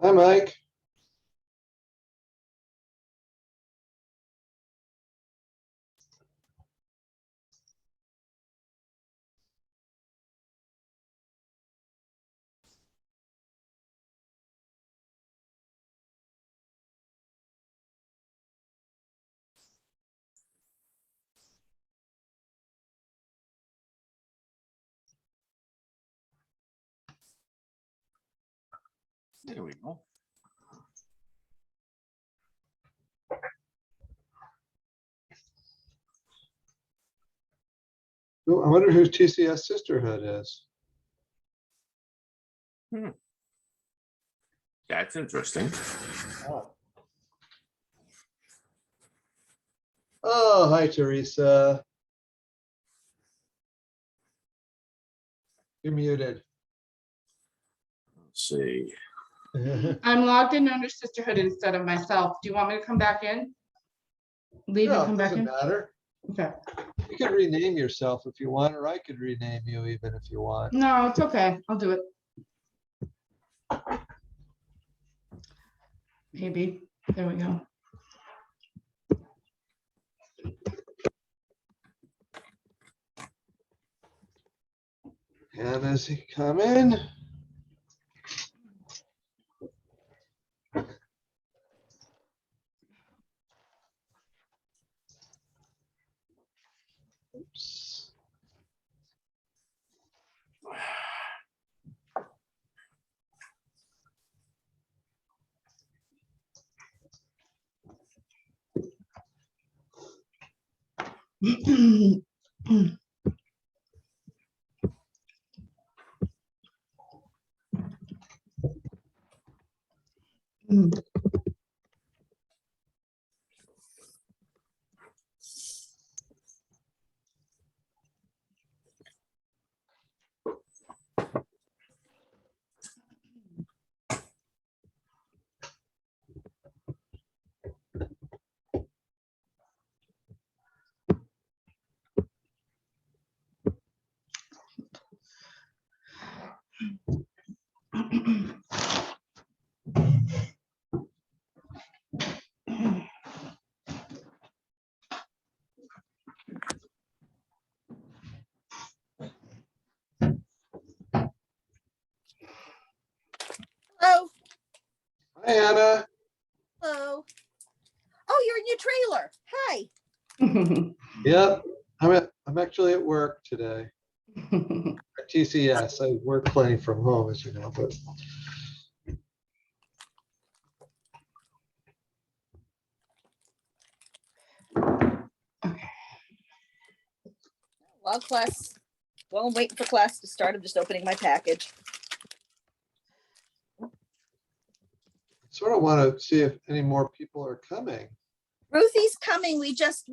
Hi, Mike. There we go. Oh, I wonder who TCS Sisterhood is. That's interesting. Oh, hi, Teresa. You're muted. Let's see. I'm logged in under Sisterhood instead of myself. Do you want me to come back in? Leave No, and it come back doesn't in? matter. Okay. You could rename yourself if you want, or I could rename you even if you want. No, it's okay. I'll do it. Maybe. There we go. And as he come in. Oops. Hello. Hi, Anna. Hello. Oh, you're in your trailer. Hi. Yep, I'm actually at work today at TCS. I work plenty from home, as you know, but While class, well, I'm waiting for class to start. I'm just opening my package. I sort of want to see if any more people are coming. Ruthie's coming. We just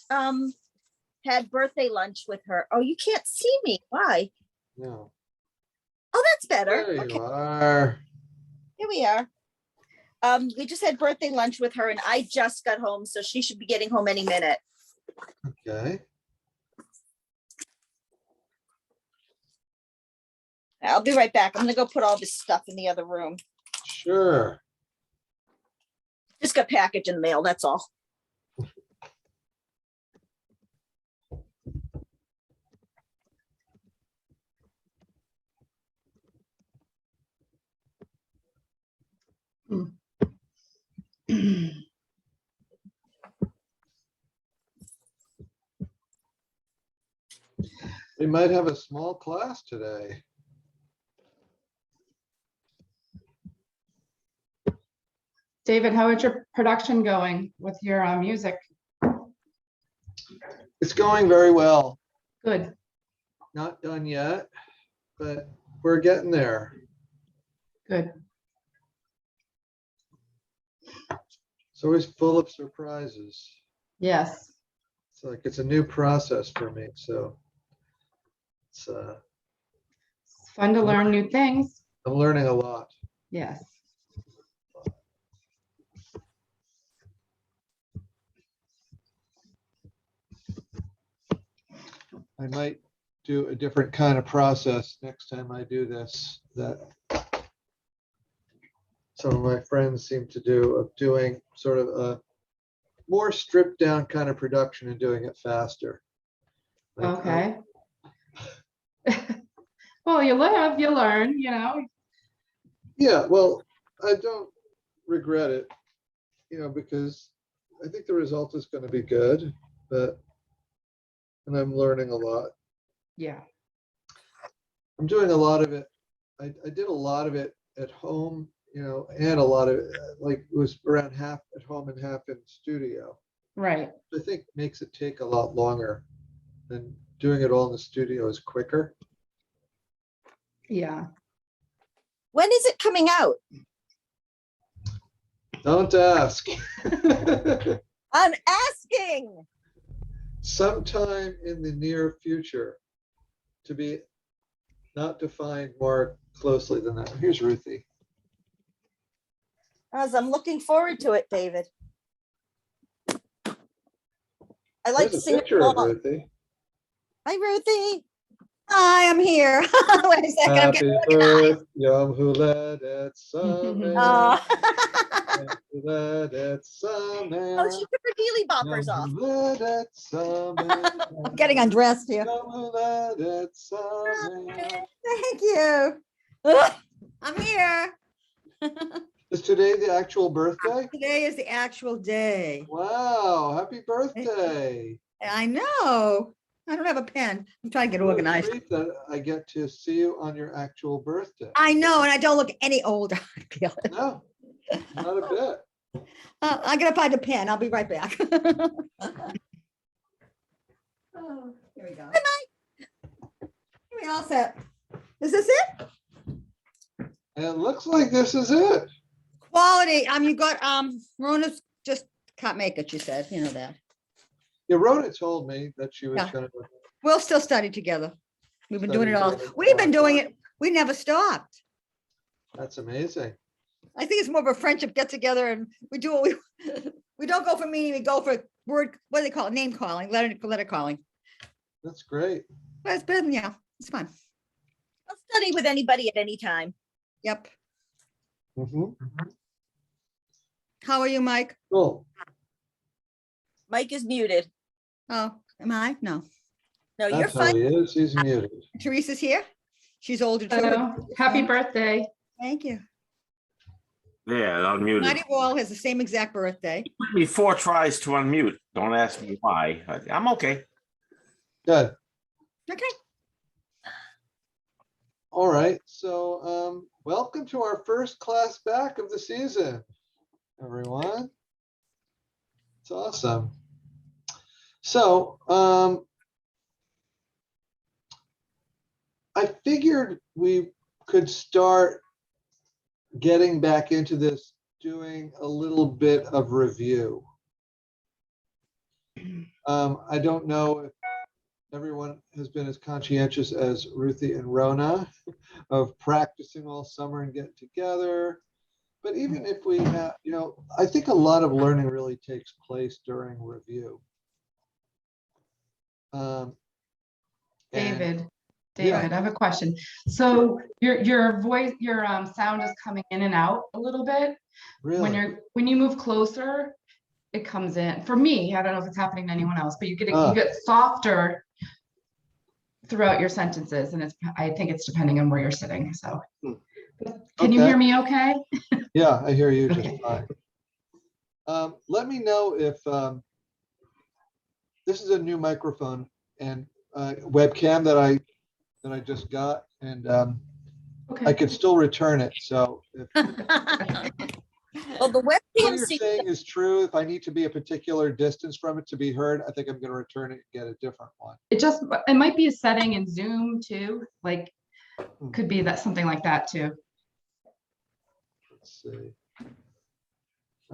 had birthday lunch with her. Oh, you can't see me. Why? No. Oh, that's better. There you Okay, are. here we are. We just had birthday lunch with her and I just got home, so she should be getting home any minute. Okay. I'll be right back. I'm gonna go put all this stuff in the other room. Sure. Just got package in the mail, that's all. We might have a small class today. David, how is your production going with your music? It's going very well. Good. Not done yet, but we're getting there. Good. It's always full of surprises. Yes. It's like it's a new process for me, so it's It's fun to learn new things. I'm learning a lot. Yes. I might do a different kind of process next time I do this. That some of my friends seem to do, of doing sort of a more stripped down kind of production and doing it faster. Like, Okay. Well, you live, you learn, you know. yeah, well, I don't regret it, because I think the result is going to be good, and I'm learning a lot. Yeah. I'm doing a lot of it. I did a lot of it at home, and a lot of it, like, it was around half at home and half in studio. Right. I think makes it take a lot longer than doing it all in the studio is quicker. Yeah. When is it coming out? Don't ask. I'm asking. Sometime in the near future, to be not defined more closely than that. Here's Ruthie. As I'm looking forward to it, David. I like to There's a sing picture of along. Ruthie. Hi, Ruthie. Hi, I'm here. Wait a second, I'm Happy getting organized. birthday, Yom Huledet Sameach. Oh, Yom Huledet Sameach. oh, she took her Dealey Yom boppers off. Huledet Sameach. I'm getting undressed here. Yom Huledet Sameach. Thank you. Ugh, I'm here. Is today the actual birthday? Today is the actual day. Wow, happy birthday. I know. I don't have a pen. I'm trying to get What a organized. treat that I get to see you on your actual birthday. I know, and I don't look any older. I feel it. No, not a bit. I'm gonna find a pen. I'll be right back. Oh, here we go. Good night. We all set. Is this it? And it looks like this is it. Quality. You got Rona's just can't make it. She said, you know that. Yeah, Rhoda told me that she was Yeah. gonna. We'll still study together. We've been doing it all. Study together. We've been doing it. We never stopped. That's amazing. I think it's more of a friendship get together and we do what we don't go for meeting, we go for word, what do they call it? Name calling, letter calling. That's great. But it's been, yeah, it's fun. I'll study with anybody at any time. Yep. Mhm. How are you, Mike? Cool. Mike is muted. Oh, am I? No. No, you're That's how fine. he is. He's muted. Teresa's here. She's older too. Hello. Happy birthday. Thank you. Yeah, unmuted. Marty Wall has the same exact birthday. Took me 4 tries to unmute. Don't ask me why. I'm okay. Good. Okay. All right. So, welcome to our first class back of the season, everyone. It's awesome. So, I figured we could start getting back into this, doing a little bit of review. I don't know if everyone has been as conscientious as Ruthie and Rona of practicing all summer and getting together. But even if we have, I think a lot of learning really takes place during review. And- David, I have a question. So your voice, your sound is coming in and out a little bit. Really? When you move closer, it comes in. For me, I don't know if it's happening to anyone else, but you get softer throughout your sentences, and I think it's depending on where you're sitting. So, can you Okay. hear me okay? Yeah, I hear you just Okay. fine. Let me know if this is a new microphone and webcam that I just got, and I Okay. could still return it. So if Well, the what webcam you're seems saying is true, if I need to be a particular distance from it to be heard, I think I'm going to return it and get a different one. It might be a setting in Zoom too. Like, could be that something like that too. Let's see. I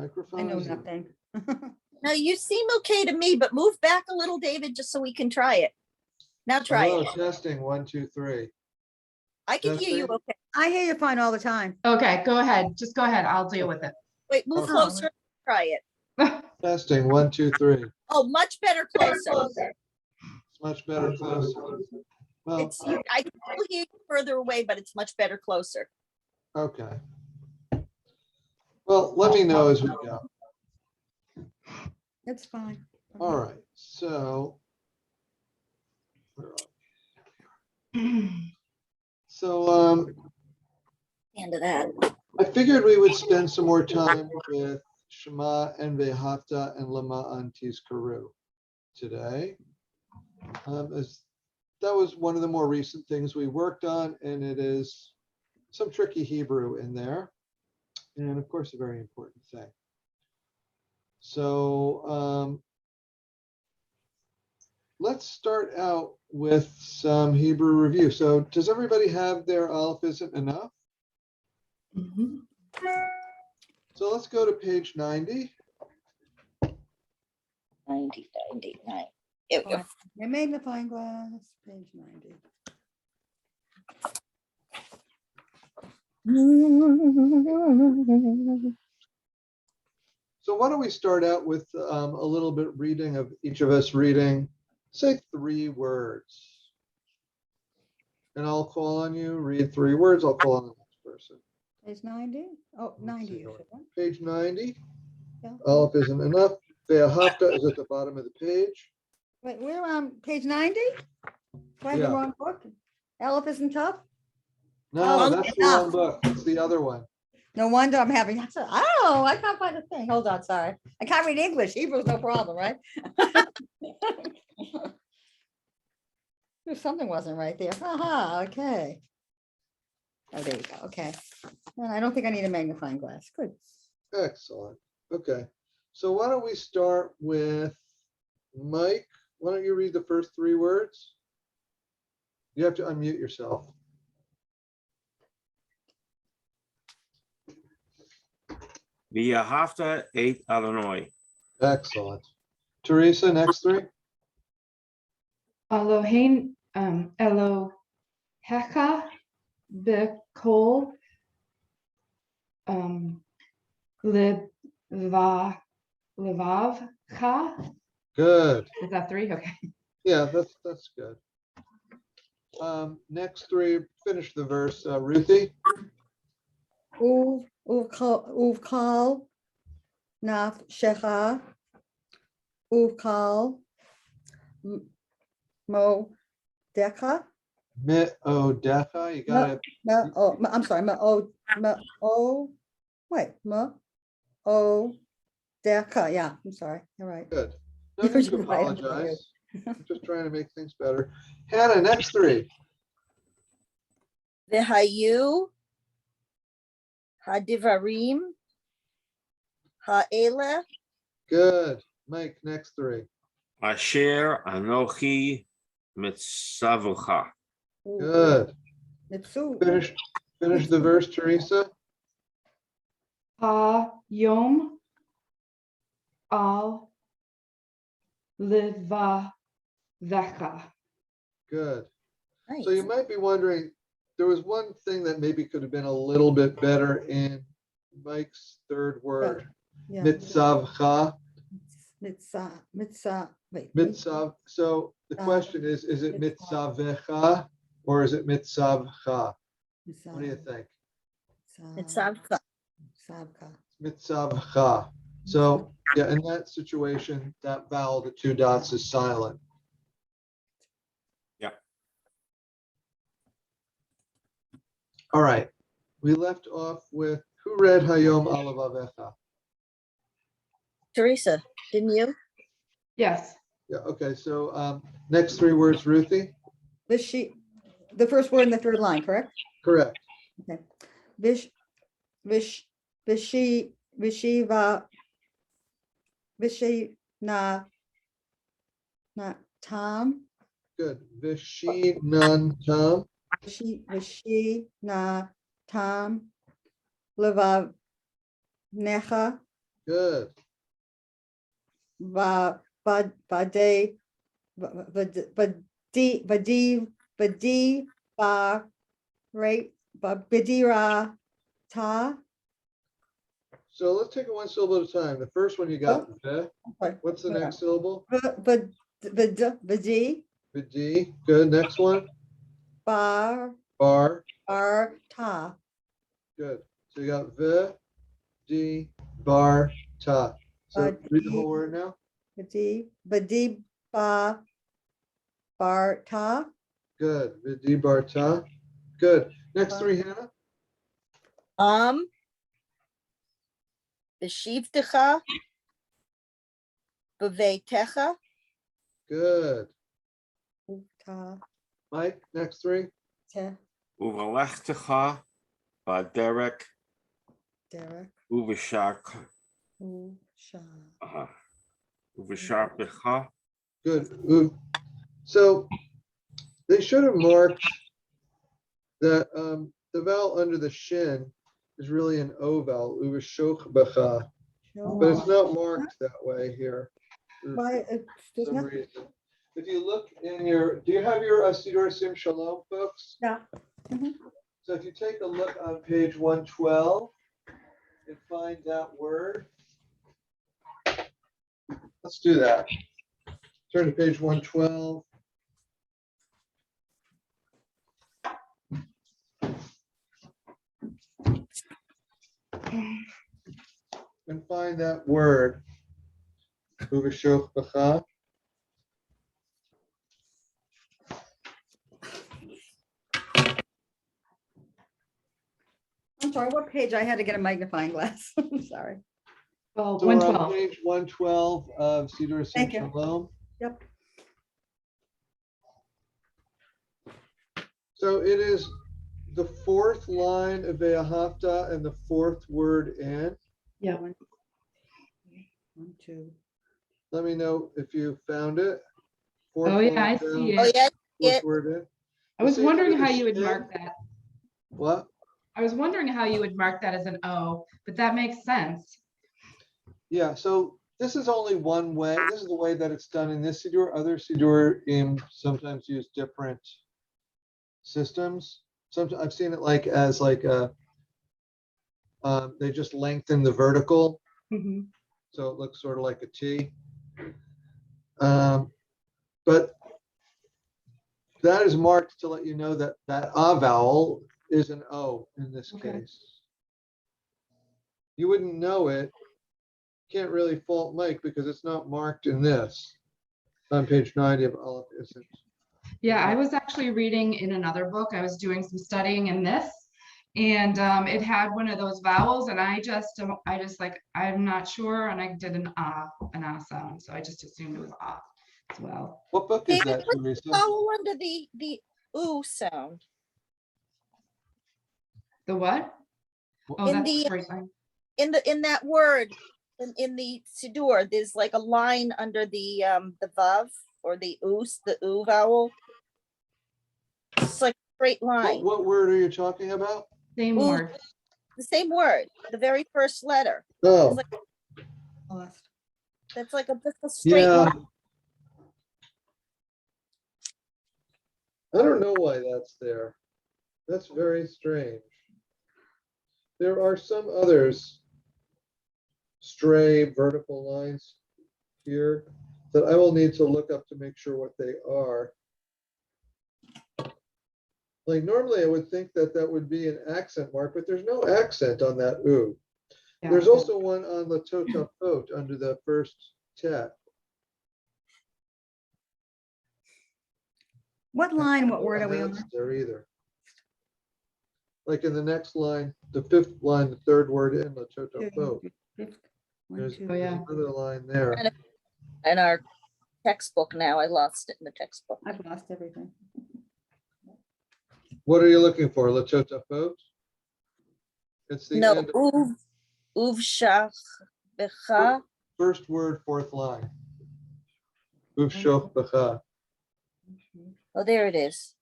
Microphone. know nothing. Now you seem okay to me, but move back a little, David, just so we can try it. Now try Hello, it. testing 1, 2, 3. I can hear you testing. okay. I hear you fine all the time. Okay, go ahead. Just go ahead. I'll deal with it. Wait, move Okay. closer. Try it. Testing 1, 2, 3. Oh, much better closer. It's much better closer. Well, I can still hear you further away, but it's much better closer. okay. Well, let me know as we go. It's fine. All right, so. where are we? So, End of that. I figured we would spend some more time with Shema and V'Ahavta and Lema'an Tizkaru today. As that was one of the more recent things we worked on, and it is some tricky Hebrew in there, and of course, a very important thing. So let's start out with some Hebrew review. So does everybody have their Aleph Isn't Enough? Mhm. So let's go to page 90. 99. Here we go. Your magnifying glass, page 90. So why don't we start out with a little bit reading of each of us reading, say 3 words. And I'll call on you, read 3 words, I'll call on the next person. Page 90? Oh, 90. see You what- said, right? Page 90, Yeah. Aleph Isn't Enough. V'Ahavta is at the bottom of the page. Wait, we're on page 90? Do I have the Yeah. wrong book? Aleph Isn't Tough? No, Oh, that's the enough. wrong book, it's the other one. No wonder I'm having, I don't know, I can't find a thing. Hold on, sorry. I can't read English. Hebrew's no problem, right? Knew something wasn't right there. Haha, okay. Oh, there you go. Okay. And I don't think I need a magnifying glass. Good. Excellent, okay. So why don't we start with Mike? Why don't you read the first 3 words? You have to unmute yourself. V'Ahavta et Adonai. Excellent. Teresa, next 3. Elohein, Elohecha b'kol levavcha. Good. Is that 3? Okay. Yeah, that's good. Next 3, finish the verse. Ruthie? Uvkal naf shecha uvkal mo decha. Me'odecha, you got it. I'm sorry, decha. Yeah, I'm sorry. You're right. Good. No You're need to right, I'm sorry. apologize. I'm just trying to make things better. Hannah, next 3. V'hayu hadivarim ha'ele Good. Mike, next 3. Asher Anochi Mitzavcha. Ooh, Good. Mitsu. Finish the verse, Teresa. Ha yom al levavecha. Good. Nice. So you might be wondering, there was one thing that maybe could have been a little bit better in Mike's 3rd word, Yeah. mitzavcha. Wait. Mitzav. So the question is it mitzavecha or is it mitzavcha? What do you think? It's Savka. Mitzavcha. So yeah, in that situation, that vowel, the 2 dots is silent. Yeah. All right. We left off with who read Hayom Alavavecha? Teresa, didn't you? Yes. Yeah, okay. So next 3 words, Ruthie? The first word in the 3rd line, correct? Correct. Okay. Vishiva tam. Good. Vishi nan tam. Vishi na tam. Levav necha. Good. Vade Vadi ba right Bidira ta. So let's take it 1 syllable at a time. The first one you got. Ve. Okay. What's the Yeah. next syllable? Vadi Vidi. Good. Next one. bar Bar. ta. Good. So you got ve, V'Di bar ta. So read the V'Di- whole word now. V'Di ba Barta. Good. V'Di bar ta. Good. Next three, Hannah. V'shivtecha, b'veitecha, Good. Uta Mike, next three. te Uvalechtecha, Derek, Derek Uvashak, Usha. Uvasharpecha. Good. Ooh. So they should have marked that the vowel under the shin is really an O vowel, uvashochbecha, but it's not marked that way here. For Why? There's some nothing. reason. If you look in your, do you have your Siddur Sim Shalom, folks? Yeah. So if you take a look on page 112 and find that word, let's do that. Turn to page 112. And find that word, uvashochbecha. I'm sorry, what page? I had to get a magnifying glass. I'm sorry. Well, So we're on 112. page 112 of Siddur Sim Thank you. Shalom. Yep. So it is the fourth line of V'Ahavta and the fourth word in. Yeah. 1, 2. Let me know if you found it. Fourth Oh, yeah, line I down, see Oh, it. yeah, fourth yeah. word in. I was See it wondering under how the you would shin? mark that. What? I was wondering how you would mark that as an O, but that makes sense. Yeah, so this is only one way. This is the way that it's done in this Siddur. Other Siddur sometimes use different systems. Sometimes I've seen it like as like a, they just lengthen the vertical, Mhm. so it looks sort of like a T. But that is marked to let you know that that A vowel is an O in this Okay. case. You wouldn't know it. Can't really fault Mike because it's not marked in this. On page 90 of Aleph Isn't. Yeah, I was actually reading in another book. I was doing some studying in this, and it had one of those vowels, and I just like, I'm not sure, and I did an ah sound, so I just assumed it was ah as well. What book is David, that, what's Teresa? follow under the oo sound? The what? Oh, In that's the- great. Fine. In that word, in the Siddur, there's like a line under the vav or the oo vowel. It's like a straight line. What word are you talking about? Same Ooh. word. The same word, the very first letter. Oh, It's like, Lost. that's like just a straight yeah. line. I don't know why that's there. That's very strange. There are some others, stray vertical lines here that I will need to look up to make sure what they are. Like normally I would think that that would be an accent mark, but there's no accent on that ooh. Yeah. There's also one on the Totafot under the first tet. What line, what word are we on? That's there either. Like in the next line, the fifth line, the third word in the Totafot. Fifth. There's 1, 2. Oh, yeah. another line there. In our textbook now, I lost it in the textbook. I've lost everything. What are you looking for? La Totafot? It's the No, end of uvshach becha. first word, fourth line. Uvshoch becha. Oh, there it is.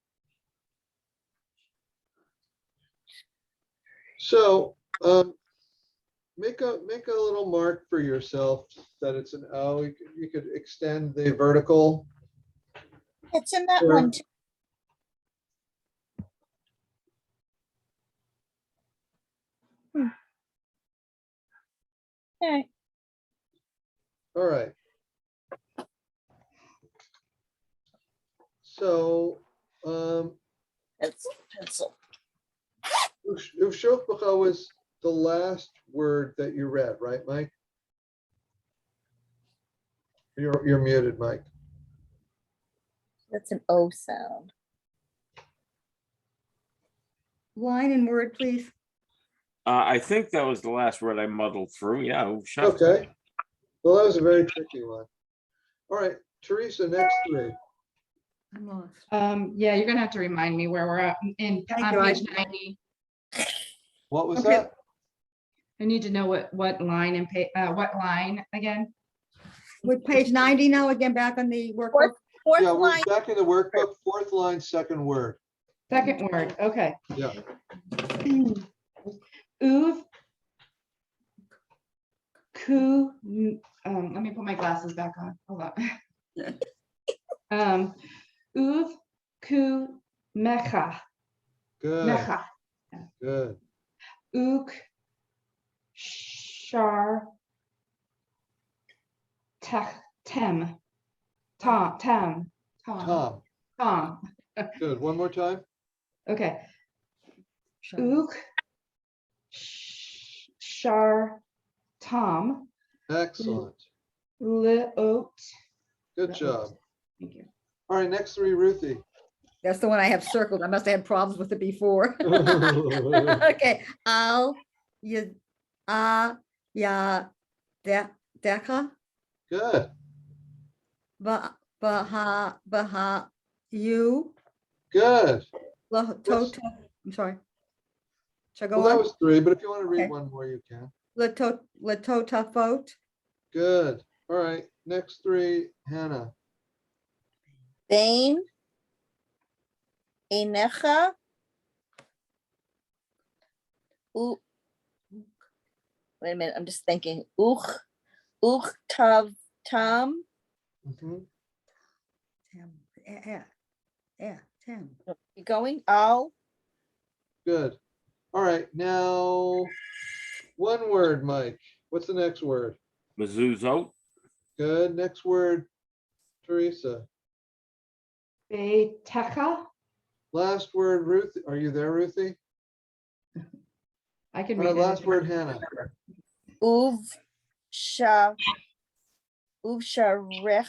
So make a little mark for yourself that it's an O. You could extend the vertical. It's in that Sure. one too. Okay. All right. So Pencil. Uvshoch becha was the last word that you read, right, Mike? You're muted, Mike. That's an O sound. Line and word, please. I think that was the last word I muddled through. Yeah. Okay. Well, that was a very tricky one. All right, Teresa, next three. I'm lost. Yeah, you're gonna have to remind me where we're at Thank on you, I- page 90. What was Okay. that? I need to know what line and what line again? With page 90 now, again, back on the workbook. Fourth Yeah, we're line, back in the workbook, fourth line, second word. Second word, okay. Yeah. Uv. Ku, let me put my glasses back on, hold on. Uv, ku, mecha, Good, mecha, good. uk, shar, tem, tom, Tom, Tom, good. One more time. okay. Sure. Uk, shar, tom, Excellent. leot. Good job. Thank you. All right, next three, Ruthie. That's the one I have circled. I must have had problems with it before. Okay, al, ya, deca, Good, baha, you, good. tota, I'm sorry. Shall I go Well, that on? was three, but if you want to read Okay. one more, you can. Latota vote, Good. All right, next three, Hannah. Bain, Enecha, U. Wait a minute, I'm just thinking. Tav, Tam. Mhm. yeah, Tim. You going? Al, Good. All right, now, one word, Mike. What's the next word? Mezuzot. Good. Next word, Teresa. Betecha, Last word, Ruth. Are you there, Ruthie? I can All right, read it. last word, Hannah. Uv, Sha, Usharecha.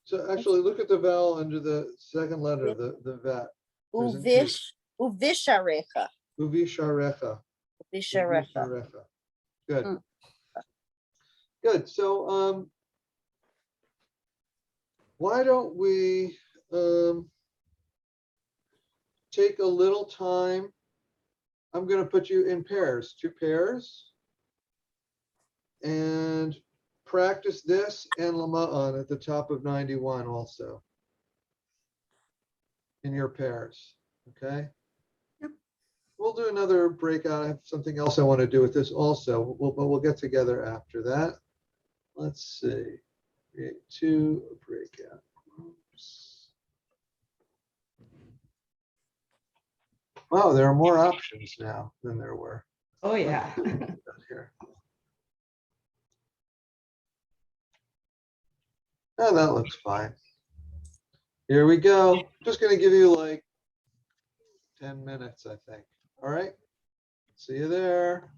So actually, look at the vowel under the second letter, the vat. There's an Uvisharecha. Uvisharecha. Uvisharecha. Uvisharecha. Good. Mm. Good. So why don't we take a little time? I'm going to put you in pairs, 2 pairs, and practice this and Lama'an at the top of 91 also in your pairs. Okay. Yep. We'll do another breakout. I have something else I want to do with this also, but we'll get together after that. Let's see. Create 2 breakout groups. Wow, there are more options now than there were. Oh, yeah. Here. Oh, that looks fine. Here we go. Just going to give you like 10 minutes, I think. All right. See you there.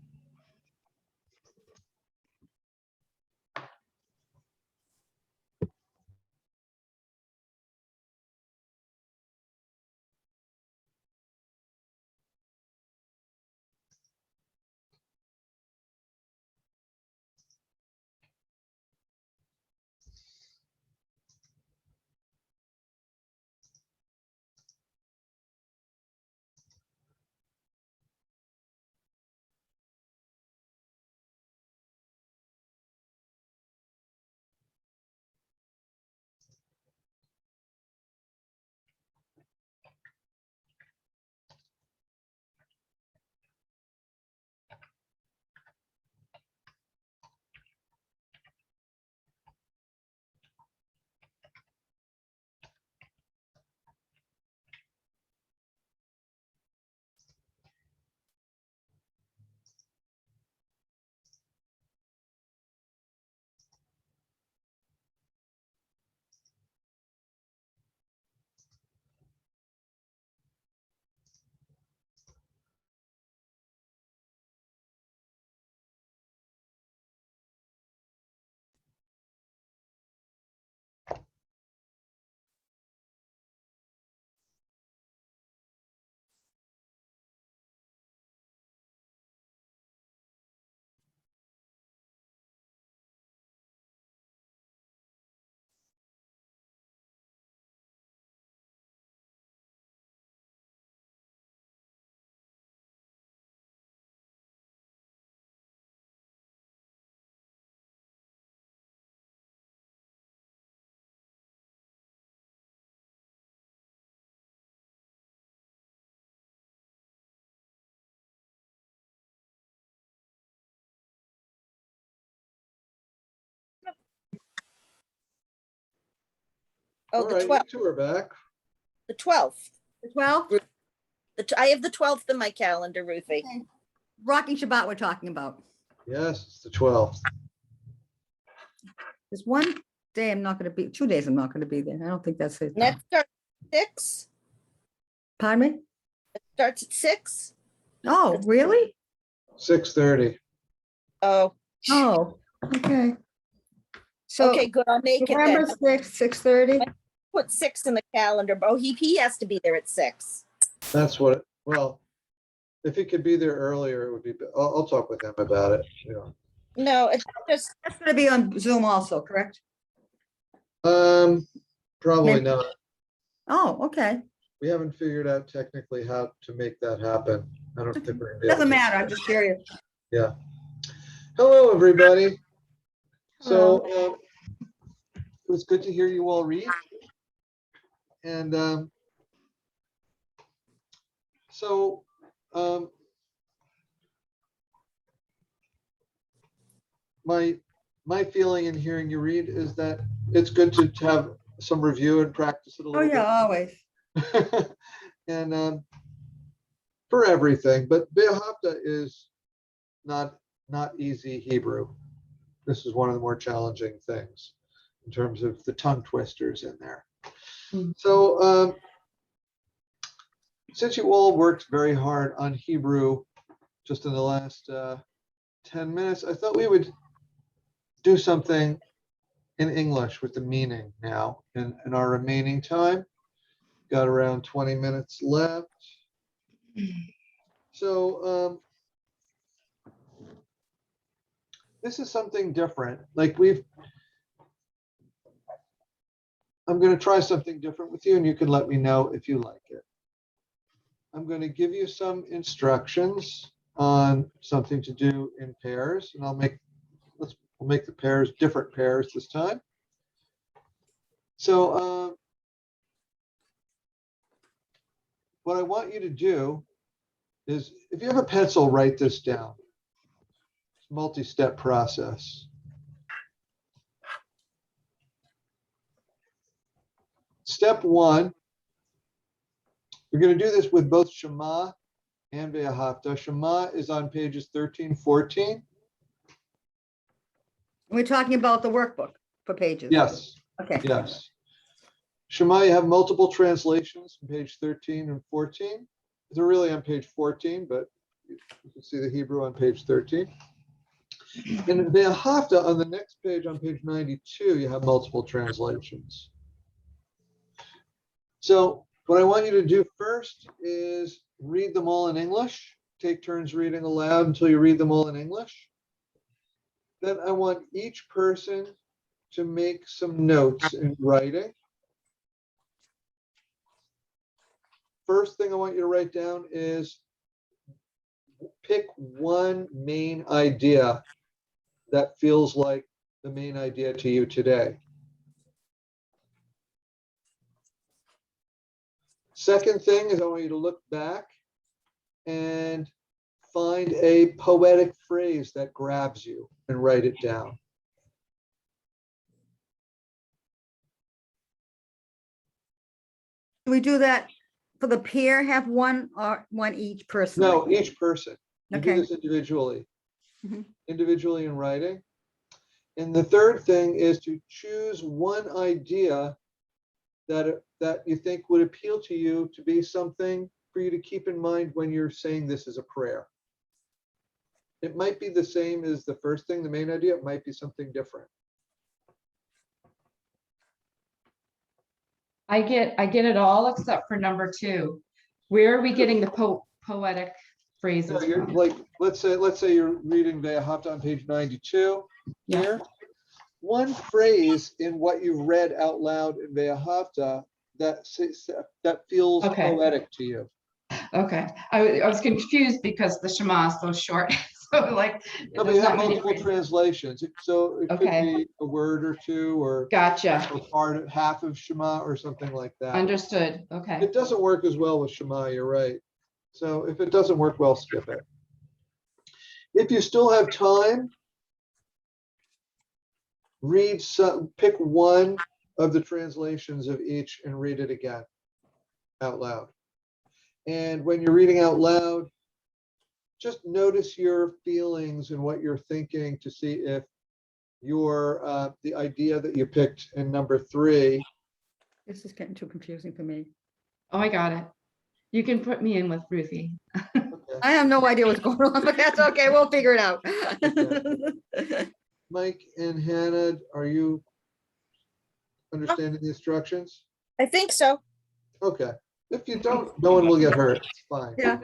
Oh, All the right, you 12th, two are back. the 12th. The 12th? I have the 12th in my calendar, Ruthie. Okay. Rocking Shabbat we're talking about. Yes, it's the 12th. There's one day I'm not gonna be, 2 days I'm not gonna be there. I don't think that's it. And that starts at 6. Pardon me? It starts at 6. Oh, really? 6:30. Oh, Oh, okay. So okay, good. I'll make it November then. 6th, 6:30. Put 6 in the calendar. Oh, he has to be there at 6. That's what, well, if he could be there earlier, it would be, I'll talk with him about it. No, it's just, That's gonna be on Zoom also, correct? Probably Maybe. not. Oh, okay. We haven't figured out technically how to make that happen. I don't think we're gonna be able Doesn't to. matter. I'm just curious. Yeah. Hello, everybody. So it was good to hear you all read. And so my feeling in hearing you read is that it's good to have some review and practice it a Oh, little yeah, always. bit. And for everything, but V'Ahavta is not easy Hebrew. This is one of the more challenging things in terms of the tongue twisters in there. Mm. So since you all worked very hard on Hebrew just in the last 10 minutes, I thought we would do something in English with the meaning now in our remaining time. Got around 20 minutes left. So this is something different. Like I'm going to try something different with you, and you can let me know if you like it. I'm going to give you some instructions on something to do in pairs, and we'll make the pairs different pairs this time. So what I want you to do is, if you have a pencil, write this down. It's a multi-step process. Step 1, we're going to do this with both Shema and V'Ahavta. Shema is on pages 13, 14. We're talking about the workbook for pages. Yes, Okay. yes. Shema, you have multiple translations on page 13 and 14. They're really on page 14, but you can see the Hebrew on page 13. And V'Ahavta on the next page, on page 92, you have multiple translations. So what I want you to do first is read them all in English. Take turns reading aloud until you read them all in English. Then I want each person to make some notes in writing. First thing I want you to write down is pick one main idea that feels like the main idea to you today. Second thing is I want you to look back and find a poetic phrase that grabs you and write it down. Do we do that for the pair, have one or one each person? No, each person. You do Okay. this individually. Mhm. Individually in writing. And the third thing is to choose one idea that you think would appeal to you to be something for you to keep in mind when you're saying this as a prayer. It might be the same as the first thing, the main idea. It might be something different. I get it all except for number 2. Where are we getting the poetic phrases So you're from? like, let's say you're reading V'Ahavta on page 92 Yeah. here. One phrase in what you've read out loud in V'Ahavta that feels Okay. poetic to you. Okay, I was confused because the Shema is so short. So like, No, but there's you have not many multiple phrases. translations. So it could Okay. be a word or two, or Gotcha. half of Shema or something like that. Understood. Okay. It doesn't work as well with Shema, you're right. So if it doesn't work well, skip it. If you still have time, pick one of the translations of each and read it again out loud. And when you're reading out loud, just notice your feelings and what you're thinking to see if your the idea that you picked in number 3. This is getting too confusing for me. Oh, I got it. You can put me in with Ruthie. Okay. I have no idea what's going on, but that's okay. We'll figure it out. Mike and Hannah, are you understanding the instructions? I think so. Okay. If you don't, no one will get hurt. It's fine. Yeah,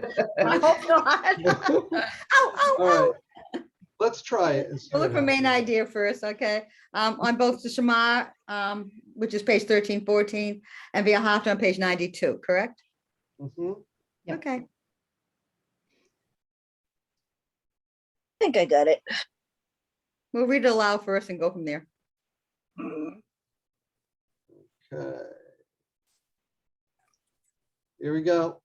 I hope not. Ow, ow, All right. ow. Let's try it and see We'll what look for main happens. idea first, okay? On both the Shema, which is page 13, 14, and V'Ahavta on page 92, correct? Mhm. Yep. Okay. I think I got it. We'll read it aloud first and go from there. Okay. Here we go.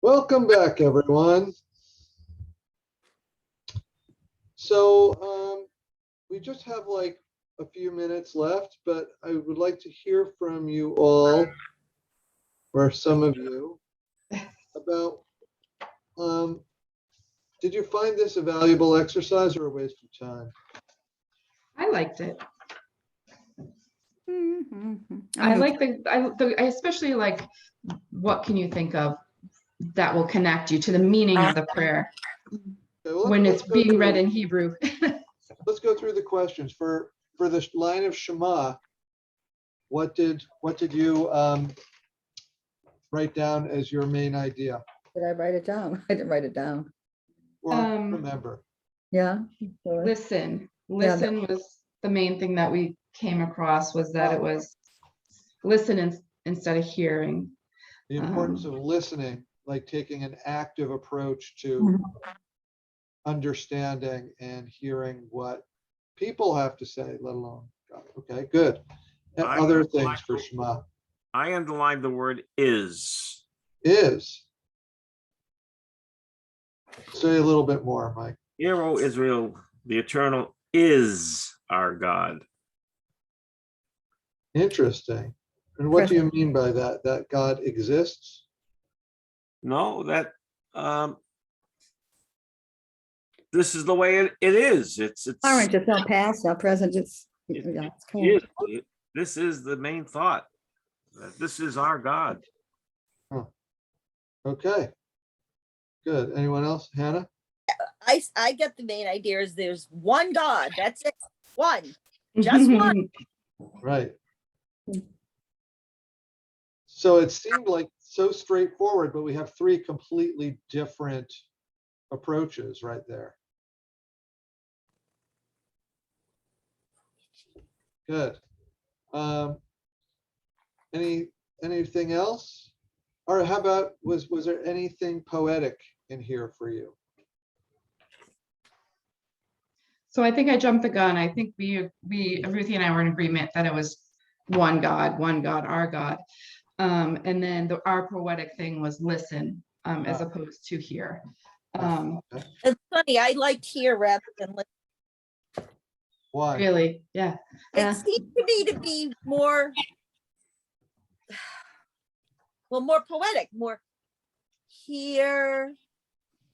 Welcome back, everyone. So we just have like a few minutes left, but I would like to hear from you all, or some of you, about, did you find this a valuable exercise or a waste of time? I liked it. I I like I especially like, what can you think of that will connect you to the meaning of the prayer Okay, well, when let's it's go being read through- in Hebrew? Let's go through the questions. For the line of Shema, what did you write down as your main idea Did I write it down? I didn't write it down. or Um, remember? Yeah. sure. Listen Yeah, was the main thing that we came across, was that it was listen instead of hearing. The importance of listening, like taking an active approach to Mhm. understanding and hearing what people have to say, let alone God. Okay, good. And I other would things like for to- Shema I underlined the word is. is. Say a little bit more, Mike. Hear, O Israel, the eternal is our God. Interesting. And what do you mean by that? That God exists? No, that this is the way it is. It's Current, it's not past, not present, it's. It- Yeah, it's cool. this is the main thought. That this is our God. Okay. Good. Anyone else? Hannah? I get the main idea is there's one God. That's it. One. Just one. Right. So it seemed like so straightforward, but we have three completely different approaches right there. Good. Anything else? Or how about, was there anything poetic in here for you? So I think I jumped the gun. I think Ruthie and I were in agreement that it was one God, our God. And then our poetic thing was listen, as opposed to hear. Okay. It's funny. I liked here rather than listen. Why? Really, yeah. It seemed to me to be more, well, more poetic, more here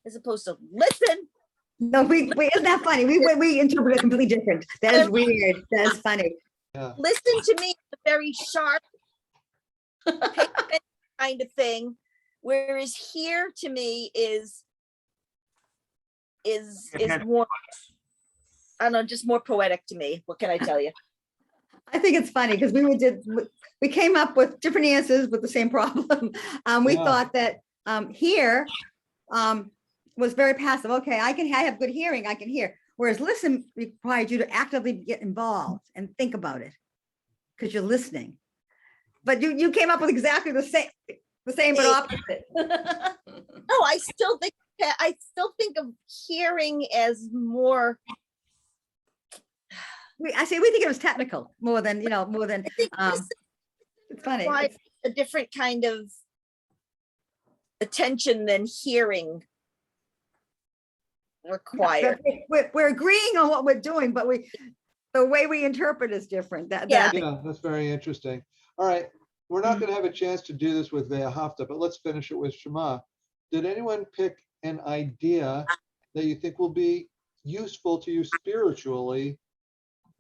as opposed to listen. No, isn't that funny? We interpret it completely different. That is weird. That is funny. Yeah. Listen to me is a very sharp pay attention kind of thing, whereas here to me is more, I don't know, just more poetic to me. What can I tell you? I think it's funny because we came up with different answers with the same problem. We Yeah. thought that here was very passive. Okay, I have good hearing, I can hear. Whereas listen requires you to actively get involved and think about it because you're listening. But you came up with exactly the same but opposite. No, I still think of hearing as more. We think it was technical more than, I think this it's funny. requires a different kind of attention than hearing required. We're agreeing on what we're doing, but the way we interpret is different. Yeah. Yeah, that's very interesting. All right, we're not going to have a chance to do this with V'Ahavta, but let's finish it with Shema. Did anyone pick an idea that you think will be useful to you spiritually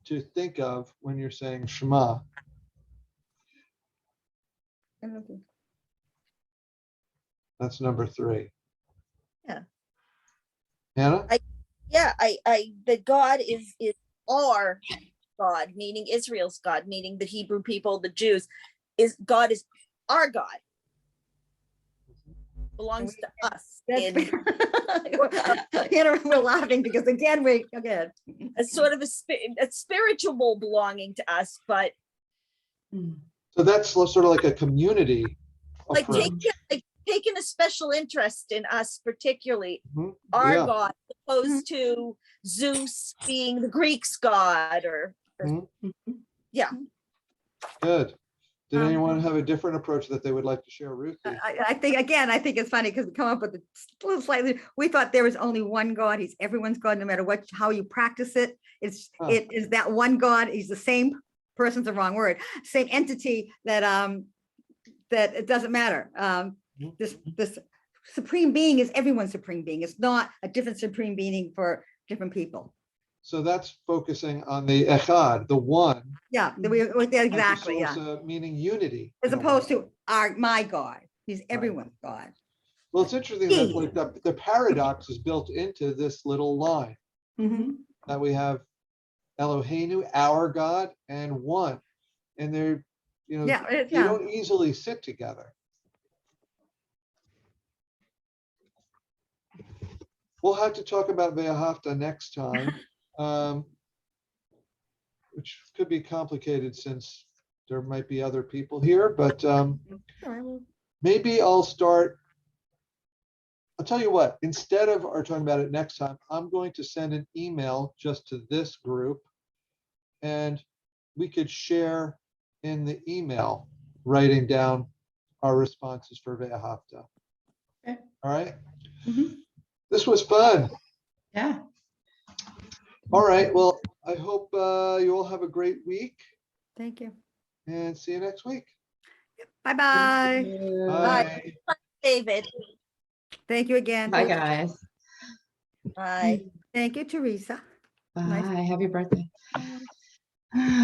to think of when you're saying Shema? That's number 3. Yeah. Hannah? Yeah, the God is our God, meaning Israel's God, meaning the Hebrew people, the Jews, God is our God. Belongs to us in We're laughing because again, a sort of a spiritual belonging to us, but So that's sort of like a community like approach. taking a special interest in us, particularly Mhm. our Yeah. God, opposed to Zeus being the Greeks' God, or Mhm. yeah. Good. Did Um, anyone have a different approach that they would like to share, Ruthie? I think, again, I think it's funny because we come up with a little slightly, we thought there was only one God. He's everyone's God, no matter what, how you practice it. Huh. It is that one God. He's the same person's the wrong word, same entity that, that it doesn't matter. This supreme being is everyone's supreme being. It's not a different supreme being for different people. So that's focusing on the echad, the one. Yeah, exactly, as a yeah. source of meaning unity. As in a way. opposed to my God. He's everyone's God. Well, it's interesting that like the paradox is built into this little line Mhm. that we have Eloheinu, our God, and one. And they're, you know, Yeah, they yeah. don't easily sit together. We'll have to talk about V'Ahavta next time, which could be complicated since there might be other people here, but All right, well, maybe I'll start. I'll tell you what, instead of our talking about it next time, I'm going to send an email just to this group and we could share in the email, writing down our responses for V'Ahavta. Okay. All right. Mhm. This was fun. Yeah. All right. Well, I hope you all have a great week Thank you. and see you next week. Bye-bye. Bye. David. Thank you again. Bye, guys. Bye. Thank you, Teresa. Bye. Nice. Happy birthday.